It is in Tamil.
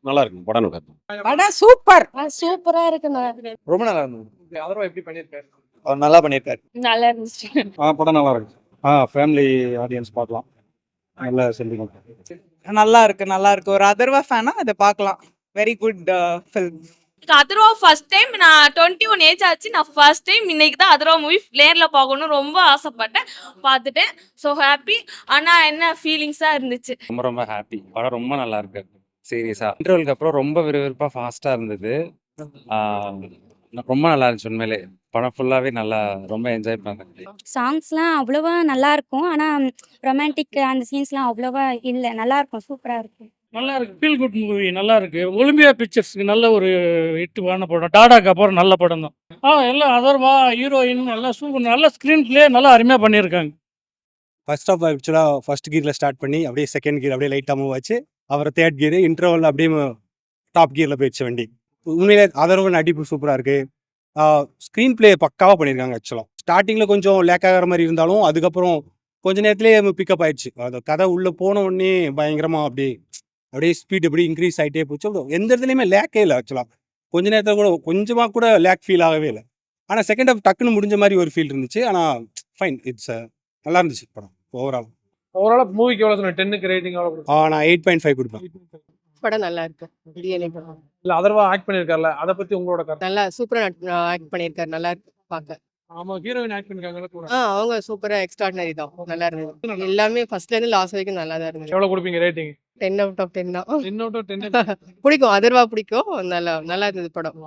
நல்லா இருக்கும் படம் நல்லா இருக்கும். படம் சூப்பர். சூப்பரா இருக்குண்ணா. ரொம்ப நல்லா இருந்தது. அதர்வா எப்படி பண்ணிருக்காரு? அவர் நல்லா பண்ணியிருக்காரு. நல்லா இருந்துச்சு. படம் நல்லா இருக்கு. ஃபேமிலி ஆடியன்ஸ் பார்க்கலாம். நல்ல சென்டிமெண்ட். நல்லா இருக்கு. ஒரு அதர்வா ஃபேனா அதை பார்க்கலாம். Very good film. Atharvaa first time நான் 21 ஏஜ் ஆச்சு. நான் ஃபர்ஸ்ட் டைம் இன்னைக்கு தான் அதர்வா மூவி நேர்ல பார்க்கணும் ரொம்ப ஆசைப்பட்டேன். பார்த்துட்டேன். So happy. ஆனா என்ன ஃபீலிங்ஸா இருந்துச்சு. ரொம்ப ரொம்ப ஹாப்பி. படம் ரொம்ப நல்லா இருக்கு. சீரியஸா இன்டர்வலுக்கு அப்புறம் ரொம்ப விறுவிறுப்பா ஃபாஸ்டா இருந்தது. ரொம்ப நல்லா இருந்துச்சு உண்மையிலே. படம் ஃபுல்லாவே நல்லா ரொம்ப என்ஜாய் பண்ணேன். சாங்ஸ்லாம் அவ்வளவா நல்லா இருக்கும். ஆனால் ரொமான்டிக் அந்த சீன்ஸ்லாம் அவ்வளவா இல்லை. நல்லா இருக்கும், சூப்பராக இருக்கும். நல்லா இருக்கு. ஃபீல் குட் மூவி நல்லா இருக்கு. ஒலிம்பியா பிக்சர்ஸ்க்கு நல்ல ஒரு ஹிட்டான படம். டாடாக்கு அப்புறம் நல்ல படம் தான். எல்லாம் அதர்வா ஹீரோயின் எல்லாம் சூப்பர். நல்ல ஸ்க்ரீன் பிளே நல்லா அருமையாக பண்ணியிருக்காங்க. ஃபர்ஸ்ட் ஆஃப் ஆக்சுவலாக ஃபர்ஸ்ட் கீரில் ஸ்டார்ட் பண்ணி அப்படியே செகண்ட் கீர் அப்படியே லைட்டாக மூவ் ஆச்சு. அப்புறம் தேர்ட் கீர் இன்டர்வல் அப்படியே டாப் கீரில் போயிடுச்சு வண்டி. உண்மையிலே அதர்வா நடிப்பு சூப்பராக இருக்குது. ஸ்க்ரீன் பிளே பக்காவாக பண்ணியிருக்காங்க. ஆக்சுவலாக ஸ்டார்டிங்கில் கொஞ்சம் லேக் ஆகிற மாதிரி இருந்தாலும் அதுக்கப்புறம் கொஞ்ச நேரத்துலேயே பிக்கப் ஆயிடுச்சு. அது கதை உள்ளே போன உடனே பயங்கரமாக அப்படியே ஸ்பீட் எப்படி இன்க்ரீஸ் ஆகிட்டே போச்சு. எந்த இடத்துலையுமே லேக்கே இல்லை. ஆக்சுவலாக கொஞ்ச நேரத்தில் கூட கொஞ்சமாக கூட லேக் ஃபீல் ஆகவே இல்லை. ஆனால் செகண்ட் ஹாஃப் டக்குன்னு முடிஞ்ச மாதிரி ஒரு ஃபீல் இருந்துச்சு. ஆனால் ஃபைன், இட்ஸ் நல்லா இருந்துச்சு படம் ஓவரால். மூவிக்கு எவ்வளவு சொன்ன? 10க்கு ரேட்டிங் எவ்வளவு கொடுப்பீங்க? நான் 8.5 கொடுப்பேன். படம் நல்லா இருக்கு. டிஎன்ஏ படம் இல்ல அதர்வா ஆக்ட் பண்ணிருக்காருல, அத பத்தி உங்களோட கருத்து? நல்லா சூப்பரா ஆக்ட் பண்ணியிருக்காரு. நல்லா இருக்கு பார்க்க. ஆமா, ஹீரோயின் ஆக்ட் பண்ணிருக்காங்கல கூட. அவங்க சூப்பரா எக்ஸ்ட்ராடினரி தான். நல்லா இருந்தது. எல்லாமே ஃபர்ஸ்ட்ல இருந்து லாஸ்ட் வரைக்கும் நல்லா தான் இருந்தது. எவ்வளவு கொடுப்பீங்க ரேட்டிங்? 10 out of 10 தான். 10 out of 10. பிடிக்கும், அதர்வா பிடிக்கும். நல்லா இருந்தது படம்.